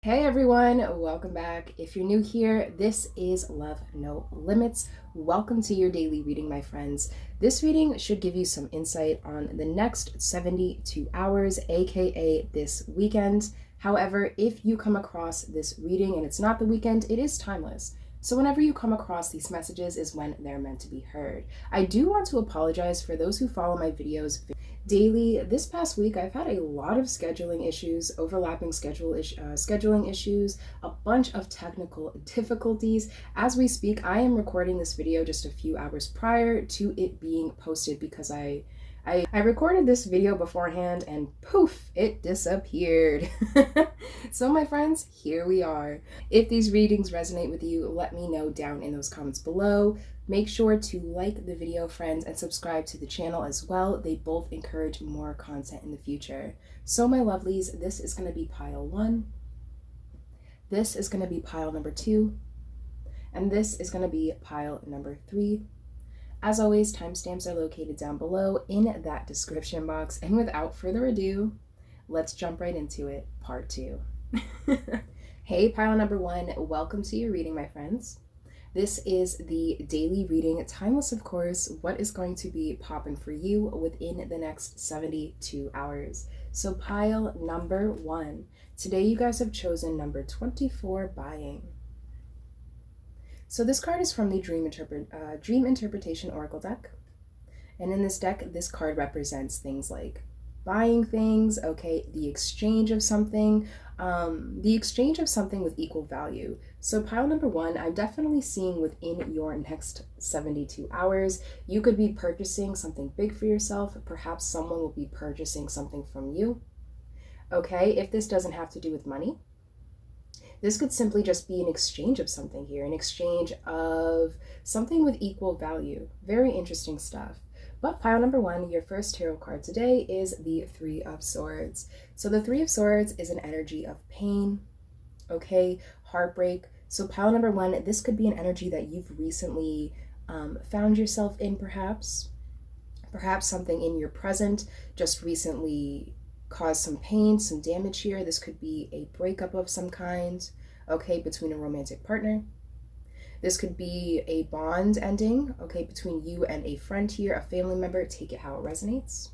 Hey everyone, welcome back. If you're new here, this is Love No Limits. Welcome to your daily reading, my friends. This reading should give you some insight on the next 72 hours, aka this weekend. However, if you come across this reading and it's not the weekend, it is timeless. So whenever you come across these messages is when they're meant to be heard. I do want to apologize for those who follow my videos daily. This past week, I've had a lot of scheduling issues, overlapping scheduling issues, a bunch of technical difficulties. As we speak, I am recording this video just a few hours prior to it being posted because I recorded this video beforehand and poof, it disappeared. So my friends, here we are. If these readings resonate with you, let me know down in those comments below. Make sure to like the video, friends, and subscribe to the channel as well. They both encourage more content in the future. So my lovelies, this is going to be pile 1. This is going to be pile number 2. And this is going to be pile number 3. As always, timestamps are located down below in that description box. And without further ado, let's jump right into it, part 2. Hey, pile number 1, welcome to your reading, my friends. This is the daily reading, timeless of course, what is going to be popping for you within the next 72 hours. So pile number 1, today you guys have chosen number 24, buying. So this card is from the Dream Interpretation Oracle deck. And in this deck, this card represents things like buying things, okay, the exchange of something with equal value. So pile number 1, I'm definitely seeing within your next 72 hours, you could be purchasing something big for yourself. Perhaps someone will be purchasing something from you. Okay, if this doesn't have to do with money, this could simply just be an exchange of something here, an exchange of something with equal value. Very interesting stuff. But pile number 1, your first tarot card today is the 3 of Swords. So the 3 of Swords is an energy of pain, okay, heartbreak. So pile number 1, this could be an energy that you've recently found yourself in, perhaps. Perhaps something in your present just recently caused some pain, some damage here. This could be a breakup of some kind, okay, between a romantic partner. This could be a bond ending, okay, between you and a friend here, a family member. Take it how it resonates.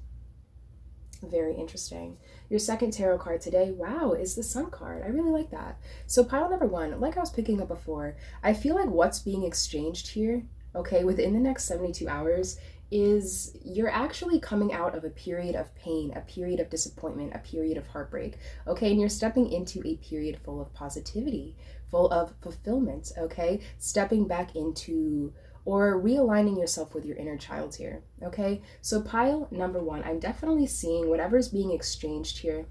Very interesting. Your second tarot card today, wow, is the Sun card. I really like that. So pile number 1, like I was picking up before, I feel like what's being exchanged here, okay, within the next 72 hours is you're actually coming out of a period of pain, a period of disappointment, a period of heartbreak, okay? And you're stepping into a period full of positivity, full of fulfillment, okay? Stepping back into or realigning yourself with your inner child here, okay? So pile number 1, I'm definitely seeing whatever's being exchanged here,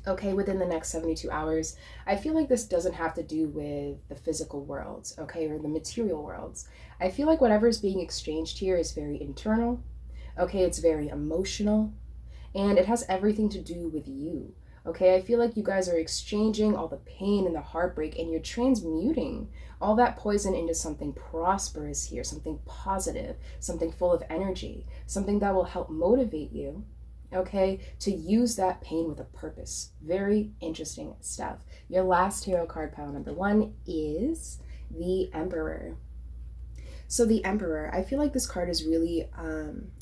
okay, within the next 72 hours. I feel like this doesn't have to do with the physical worlds, okay, or the material worlds. I feel like whatever's being exchanged here is very internal, okay, it's very emotional, and it has everything to do with you, okay? I feel like you guys are exchanging all the pain and the heartbreak, and you're transmuting all that poison into something prosperous here, something positive, something full of energy, something that will help motivate you, okay, to use that pain with a purpose. Very interesting stuff. Your last tarot card, pile number 1, is the Emperor. So the Emperor, I feel like this card is really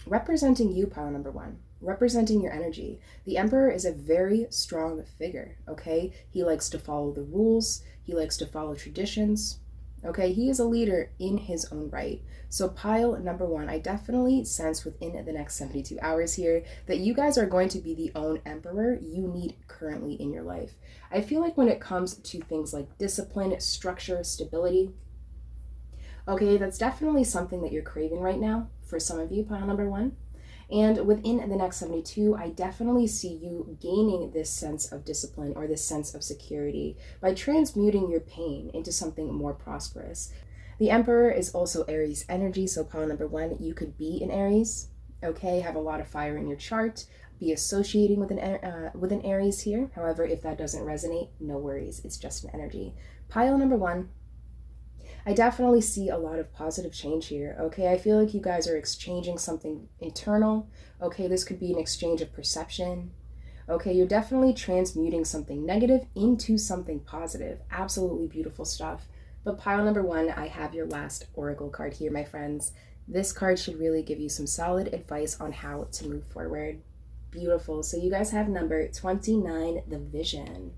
representing you, pile number 1, representing your energy. The Emperor is a very strong figure, okay? He likes to follow the rules. He likes to follow traditions. Okay, he is a leader in his own right. So pile number 1, I definitely sense within the next 72 hours here that you guys are going to be the own emperor you need currently in your life. I feel like when it comes to things like discipline, structure, stability, okay, that's definitely something that you're craving right now for some of you, pile number 1. And within the next 72, I definitely see you gaining this sense of discipline or this sense of security by transmuting your pain into something more prosperous. The Emperor is also Aries energy, so pile number 1, you could be an Aries, okay, have a lot of fire in your chart, be associating with an Aries here. However, if that doesn't resonate, no worries, it's just an energy. Pile number 1, I definitely see a lot of positive change here, okay? I feel like you guys are exchanging something internal, okay? This could be an exchange of perception, Okay, you're definitely transmuting something negative into something positive. Absolutely beautiful stuff. But pile number one, I have your last oracle card here, my friends. This card should really give you some solid advice on how to move forward. Beautiful. So you guys have number 29, the vision.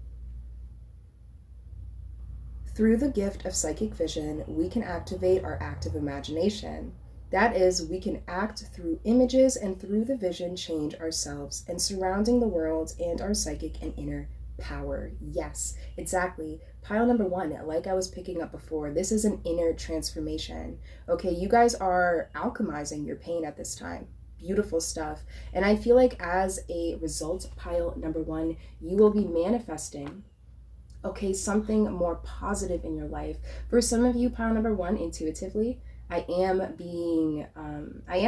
Through the gift of psychic vision, we can activate our active imagination. That is, we can act through images and through the vision change ourselves and surrounding the world and our psychic and inner power. Yes, exactly. Pile number one, like I was picking up before, this is an inner transformation. Okay, you guys are alchemizing your pain at this time. Beautiful stuff. And I feel like as a result, pile number one, you will be manifesting, okay, something more positive in your life. For some of you, pile number one, intuitively, I am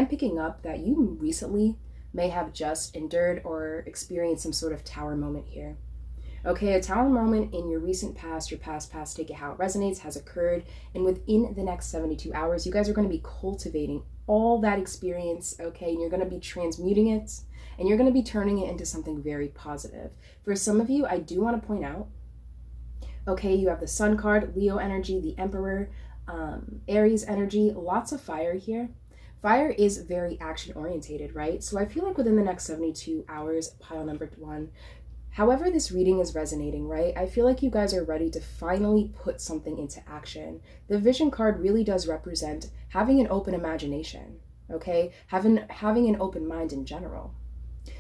picking up that you recently may have just endured or experienced some sort of tower moment here. Okay, a tower moment in your recent past, your past, take it how it resonates, has occurred. And within the next 72 hours, you guys are going to be cultivating all that experience, okay? And you're going to be transmuting it and you're going to be turning it into something very positive. For some of you, I do want to point out, okay, you have the Sun card, Leo energy, the Emperor, Aries energy, lots of fire here. Fire is very action orientated, right? So I feel like within the next 72 hours, pile number one, however this reading is resonating, right? I feel like you guys are ready to finally put something into action. The Vision card really does represent having an open imagination, okay? Having an open mind in general.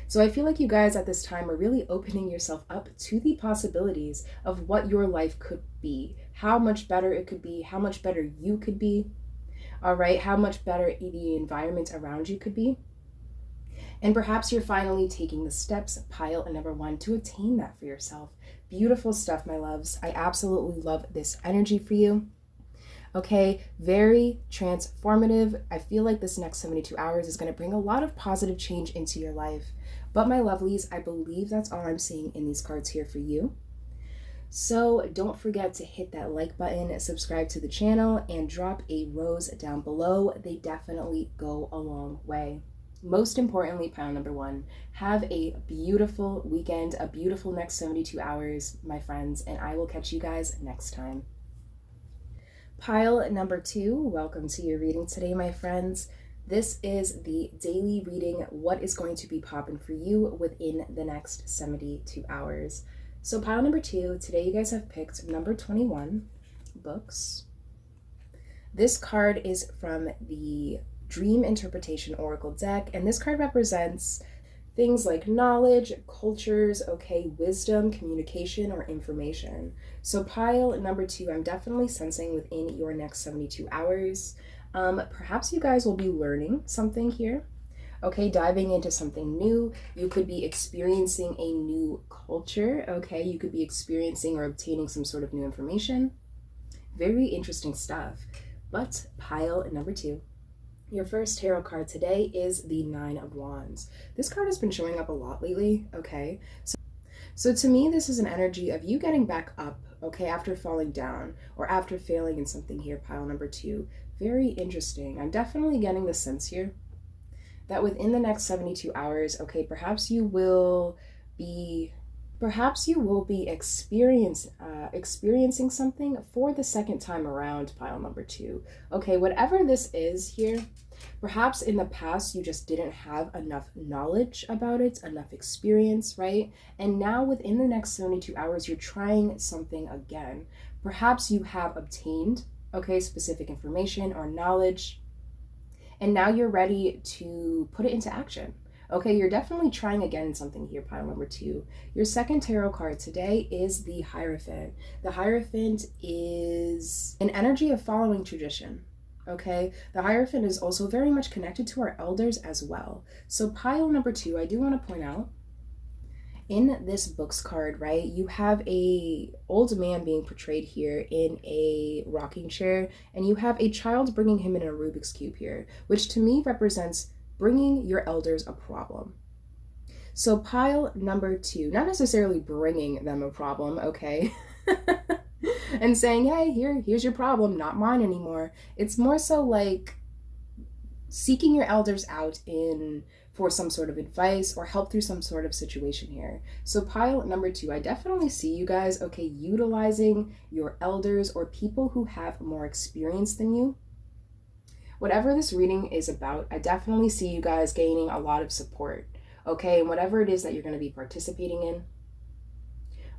So I feel like you guys at this time are really opening yourself up to the possibilities of what your life could be, how much better it could be, how much better you could be, all right, how much better the environment around you could be. And perhaps you're finally taking the steps, pile number one, to attain that for yourself. Beautiful stuff, my loves. I absolutely love this energy for you. Okay, very transformative. I feel like this next 72 hours is going to bring a lot of positive change into your life. But my lovelies, I believe that's all I'm seeing in these cards here for you. So don't forget to hit that like button, subscribe to the channel, and drop a rose down below. They definitely go a long way. Most importantly, pile number one, have a beautiful weekend, a beautiful next 72 hours, my friends, and I will catch you guys next time. Pile number two, welcome to your reading today, my friends. This is the daily reading, what is going to be popping for you within the next 72 hours. So pile number two, today you guys have picked number 21, books. This card is from the Dream Interpretation Oracle deck, and this card represents things like knowledge, cultures, okay, wisdom, communication, or information. So pile number two, I'm definitely sensing within your next 72 hours, perhaps you guys will be learning something here, okay, diving into something new. You could be experiencing a new culture, okay, you could be experiencing or obtaining some sort of new information. Very interesting stuff. But pile number two, your first tarot card today is the Nine of Wands. This card has been showing up a lot lately, okay? So to me, this is an energy of you getting back up, okay, after falling down or after failing in something here, pile number two. Very interesting. I'm definitely getting the sense here that within the next 72 hours, okay, perhaps you will be experiencing something for the second time around, pile number two. Okay, whatever this is here, perhaps in the past you just didn't have enough knowledge about it, enough experience, right? And now within the next 72 hours, you're trying something again. Perhaps you have obtained, okay, specific information or knowledge, and now you're ready to put it into action. Okay, you're definitely trying again something here, pile number two. Your second tarot card today is the Hierophant. The Hierophant is an energy of following tradition, okay? The Hierophant is also very much connected to our elders as well. So pile number two, I do want to point out, in this books card, right, you have a old man being portrayed here in a rocking chair, and you have a child bringing him in a Rubik's Cube here, which to me represents bringing your elders a problem. So pile number two, not necessarily bringing them a problem, okay? And saying, hey, here's your problem, not mine anymore. It's more so like seeking your elders out in for some sort of advice or help through some sort of situation here. So pile number 2, I definitely see you guys, okay, utilizing your elders or people who have more experience than you. Whatever this reading is about, I definitely see you guys gaining a lot of support, okay, and whatever it is that you're going to be participating in,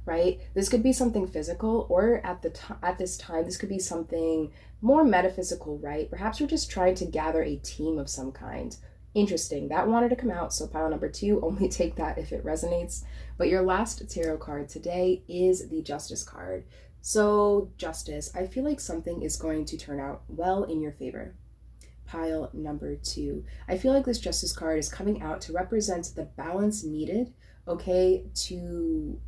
right? This could be something physical, or at this time, this could be something more metaphysical, right? Perhaps you're just trying to gather a team of some kind. Interesting. That wanted to come out, so pile number 2, only take that if it resonates. But your last tarot card today is the Justice card. So Justice, I feel like something is going to turn out well in your favor. Pile number 2, I feel like this Justice card is coming out to represent the balance needed, okay, to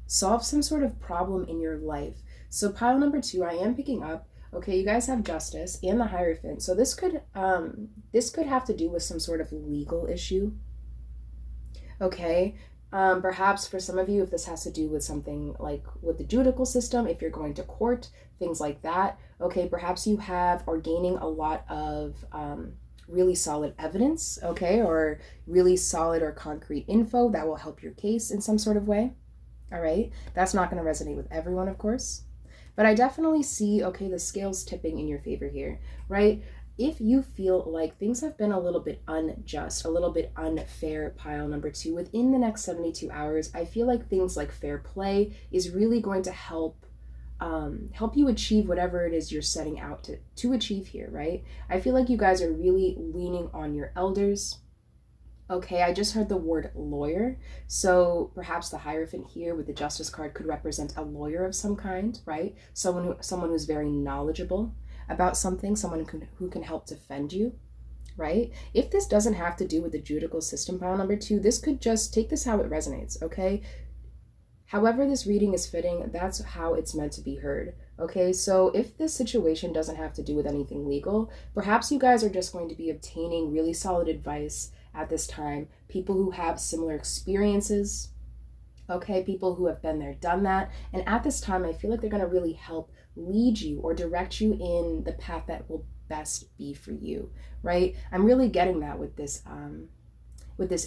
solve some sort of problem in your life. So pile number 2, I am picking up, okay, you guys have Justice and the Hierophant. So this could have to do with some sort of legal issue, okay? Perhaps for some of you, if this has to do with something like with the judicial system, if you're going to court, things like that, okay, perhaps you are gaining a lot of really solid evidence, okay, or really solid or concrete info that will help your case in some sort of way, all right? That's not going to resonate with everyone, of course, but I definitely see, okay, the scales tipping in your favor here, right? If you feel like things have been a little bit unjust, a little bit unfair, pile number 2, within the next 72 hours, I feel like things like fair play is really going to help you achieve whatever it is you're setting out to achieve here, right? I feel like you guys are really leaning on your elders. Okay, I just heard the word lawyer. So perhaps the Hierophant here with the Justice card could represent a lawyer of some kind, right? Someone who's very knowledgeable about something, someone who can help defend you, right? If this doesn't have to do with the judicial system, pile number 2, this could just take this how it resonates, okay? However this reading is fitting, that's how it's meant to be heard, okay? So if this situation doesn't have to do with anything legal, perhaps you guys are just going to be obtaining really solid advice at this time, people who have similar experiences, okay, people who have been there, done that, and at this time, I feel like they're going to really help lead you or direct you in the path that will best be for you, right? I'm really getting that with this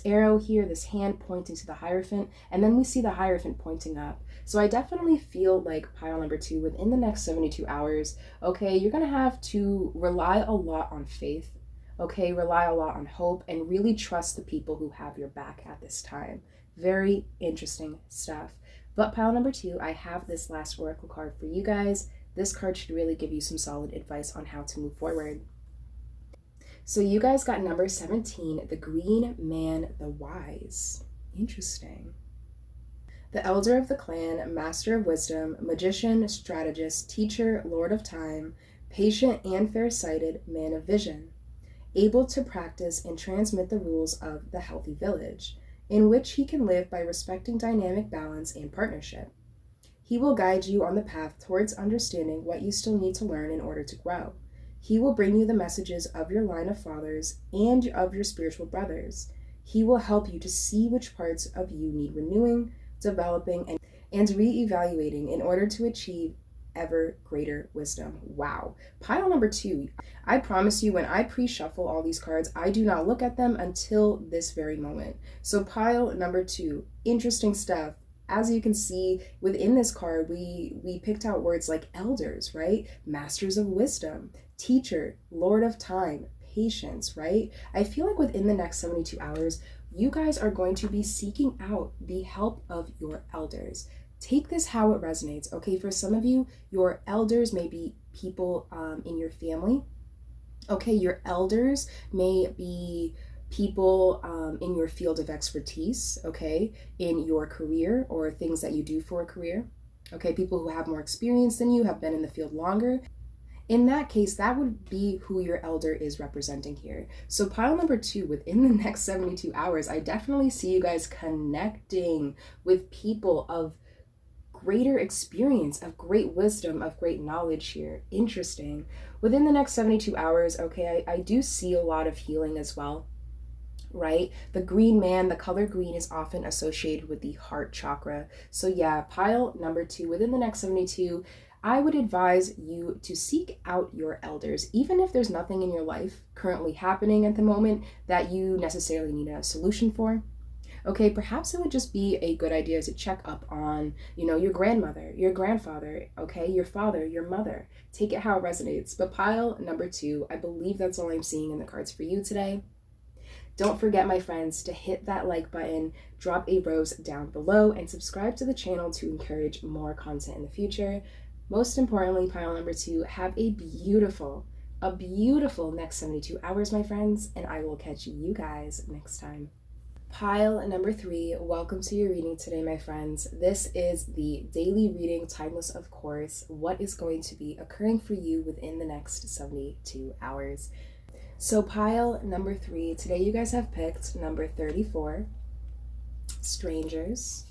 arrow here, this hand pointing to the Hierophant, and then we see the Hierophant pointing up. So I definitely feel like pile number 2, within the next 72 hours, okay, you're going to have to rely a lot on faith, okay, rely a lot on hope, and really trust the people who have your back at this time. Very interesting stuff. But pile number 2, I have this last oracle card for you guys. This card should really give you some solid advice on how to move forward. So you guys got number 17, the Green Man, the Wise. Interesting. The Elder of the Clan, Master of Wisdom, Magician, Strategist, Teacher, Lord of Time, Patient and Fair-Sighted, Man of Vision. Able to practice and transmit the rules of the healthy village, in which he can live by respecting dynamic balance and partnership. He will guide you on the path towards understanding what you still need to learn in order to grow. He will bring you the messages of your line of fathers and of your spiritual brothers. He will help you to see which parts of you need renewing, developing, and re-evaluating in order to achieve ever greater wisdom. Wow. Pile number 2. I promise you, when I pre-shuffle all these cards, I do not look at them until this very moment. So pile number 2, interesting stuff. As you can see within this card, we picked out words like elders, right? Masters of wisdom, teacher, Lord of time, patience, right? I feel like within the next 72 hours, you guys are going to be seeking out the help of your elders. Take this how it resonates, okay? For some of you, your elders may be people in your family. Okay, your elders may be people in your field of expertise, okay, in your career or things that you do for a career. Okay, people who have more experience than you, have been in the field longer. In that case, that would be who your elder is representing here. So pile number 2, within the next 72 hours, I definitely see you guys connecting with people of greater experience, of great wisdom, of great knowledge here. Interesting. Within the next 72 hours, okay, I do see a lot of healing as well, right? The green man, the color green, is often associated with the heart chakra. So yeah, pile number 2, within the next 72, I would advise you to seek out your elders, even if there's nothing in your life currently happening at the moment that you necessarily need a solution for. Okay, perhaps it would just be a good idea to check up on, your grandmother, your grandfather, okay, your father, your mother. Take it how it resonates. But pile number 2, I believe that's all I'm seeing in the cards for you today. Don't forget, my friends, to hit that like button, drop a rose down below, and subscribe to the channel to encourage more content in the future. Most importantly, pile number 2, have a beautiful next 72 hours, my friends, and I will catch you guys next time. Pile number 3, welcome to your reading today, my friends. This is the daily reading, timeless of course, what is going to be occurring for you within the next 72 hours. So pile number 3, today you guys have picked number 34, strangers.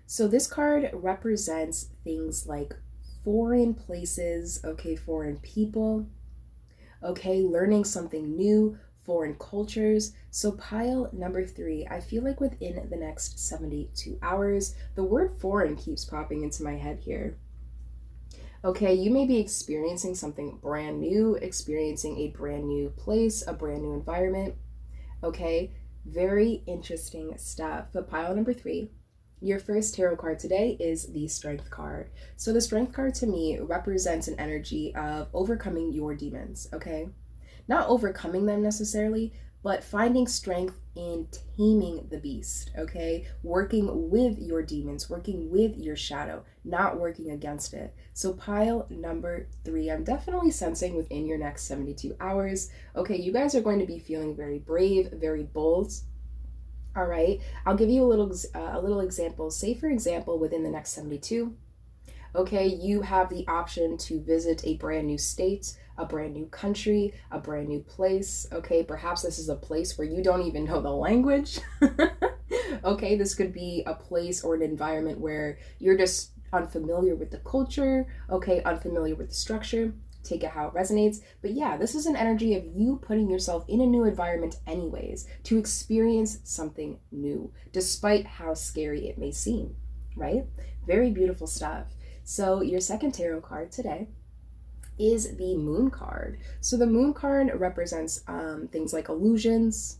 So this card represents things like foreign places, okay, foreign people, okay, learning something new, foreign cultures. So pile number 3, I feel like within the next 72 hours, the word foreign keeps popping into my head here. Okay, you may be experiencing something brand new, experiencing a brand new place, a brand new environment. Okay, very interesting stuff. But pile number 3, your first tarot card today is the Strength card. So the Strength card to me represents an energy of overcoming your demons, okay? Not overcoming them necessarily, but finding strength in taming the beast, okay? Working with your demons, working with your shadow, not working against it. So pile number 3, I'm definitely sensing within your next 72 hours, okay, you guys are going to be feeling very brave, very bold. All right, I'll give you a little example. Say, for example, within the next 72, okay, you have the option to visit a brand new state, a brand new country, a brand new place. Okay, perhaps this is a place where you don't even know the language. Okay, this could be a place or an environment where you're just unfamiliar with the culture, okay, unfamiliar with the structure. Take it how it resonates. But yeah, this is an energy of you putting yourself in a new environment anyways to experience something new, despite how scary it may seem, right? Very beautiful stuff. So your second tarot card today is the Moon card. So the Moon card represents things like illusions.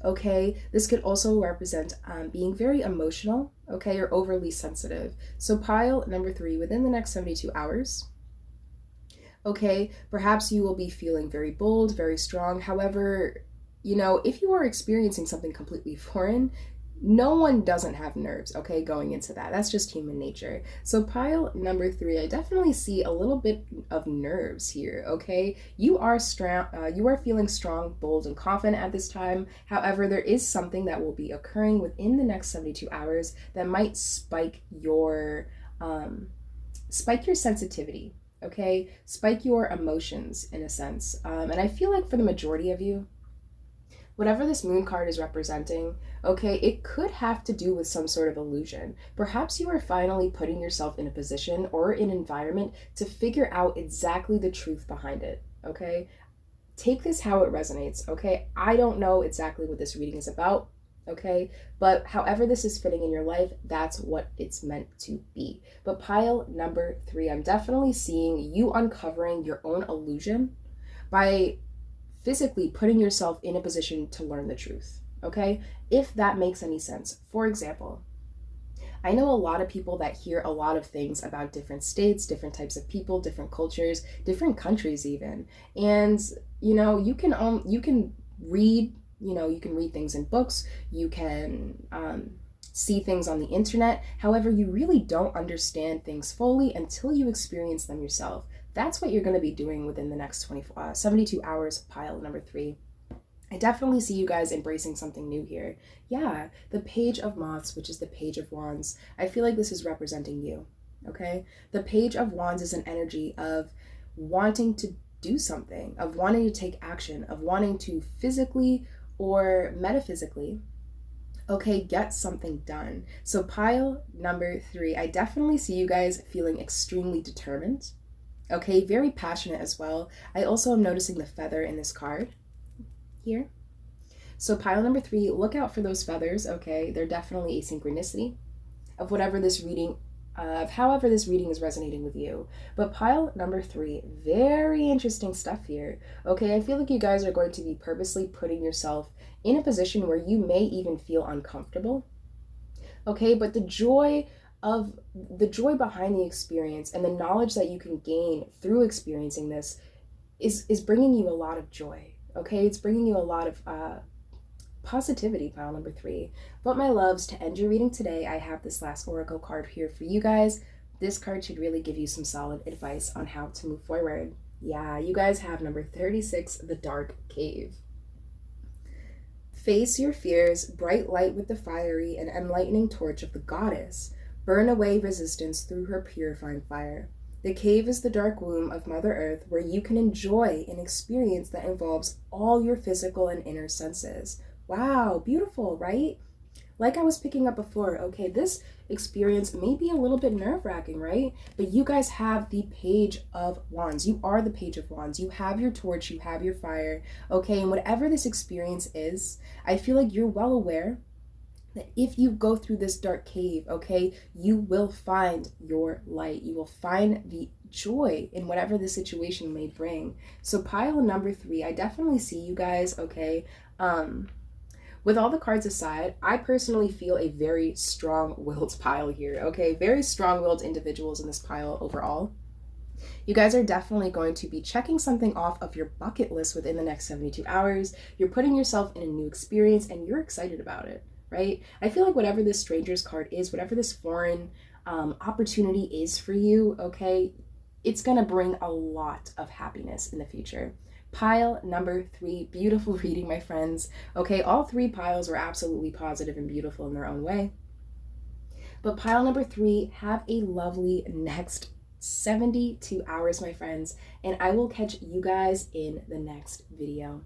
Okay, this could also represent being very emotional, okay, or overly sensitive. So pile number 3, within the next 72 hours, okay, perhaps you will be feeling very bold, very strong. However, if you are experiencing something completely foreign, no one doesn't have nerves, okay, going into that. That's just human nature. So pile number 3, I definitely see a little bit of nerves here, okay? You are strong, you are feeling strong, bold, and confident at this time. However, there is something that will be occurring within the next 72 hours that might spike your sensitivity, okay? Spike your emotions in a sense. And I feel like for the majority of you, whatever this Moon card is representing, okay, it could have to do with some sort of illusion. Perhaps you are finally putting yourself in a position or an environment to figure out exactly the truth behind it, okay? Take this how it resonates, okay? I don't know exactly what this reading is about, okay? But however this is fitting in your life, that's what it's meant to be. But pile number 3, I'm definitely seeing you uncovering your own illusion by physically putting yourself in a position to learn the truth, okay? If that makes any sense. For example, I know a lot of people that hear a lot of things about different states, different types of people, different cultures, different countries even. And, you can read, you can read things in books, you can see things on the internet. However, you really don't understand things fully until you experience them yourself. That's what you're going to be doing within the next 72 hours, pile number 3. I definitely see you guys embracing something new here. Yeah, the Page of Moths, which is the Page of Wands. I feel like this is representing you, okay? The Page of Wands is an energy of wanting to do something, of wanting to take action, of wanting to physically or metaphysically, okay, get something done. So pile number 3, I definitely see you guys feeling extremely determined. Okay, very passionate as well. I also am noticing the feather in this card here. So pile number 3, look out for those feathers, okay? They're definitely a synchronicity of whatever this reading of however this reading is resonating with you. But pile number 3, very interesting stuff here. Okay, I feel like you guys are going to be purposely putting yourself in a position where you may even feel uncomfortable. Okay, but the joy behind the experience and the knowledge that you can gain through experiencing this is bringing you a lot of joy. Okay, it's bringing you a lot of positivity, pile number 3. But my loves, to end your reading today, I have this last oracle card here for you guys. This card should really give you some solid advice on how to move forward. Yeah, you guys have number 36, the dark cave. Face your fears, bright light with the fiery and enlightening torch of the goddess. Burn away resistance through her purifying fire. The cave is the dark womb of Mother Earth, where you can enjoy an experience that involves all your physical and inner senses. Wow, beautiful, right? Like I was picking up before, okay, this experience may be a little bit nerve-wracking, right? But you guys have the Page of Wands. You are the Page of Wands. You have your torch, you have your fire, okay? And whatever this experience is, I feel like you're well aware that if you go through this dark cave, okay, you will find your light. You will find the joy in whatever the situation may bring. So pile number 3, I definitely see you guys, okay? With all the cards aside, I personally feel a very strong-willed pile here, okay? Very strong-willed individuals in this pile overall. You guys are definitely going to be checking something off of your bucket list within the next 72 hours. You're putting yourself in a new experience and you're excited about it, right? I feel like whatever this stranger's card is, whatever this foreign opportunity is for you, okay, it's going to bring a lot of happiness in the future. Pile number 3, beautiful reading, my friends. Okay, all 3 piles were absolutely positive and beautiful in their own way. But pile number 3, have a lovely next 72 hours, my friends, and I will catch you guys in the next video.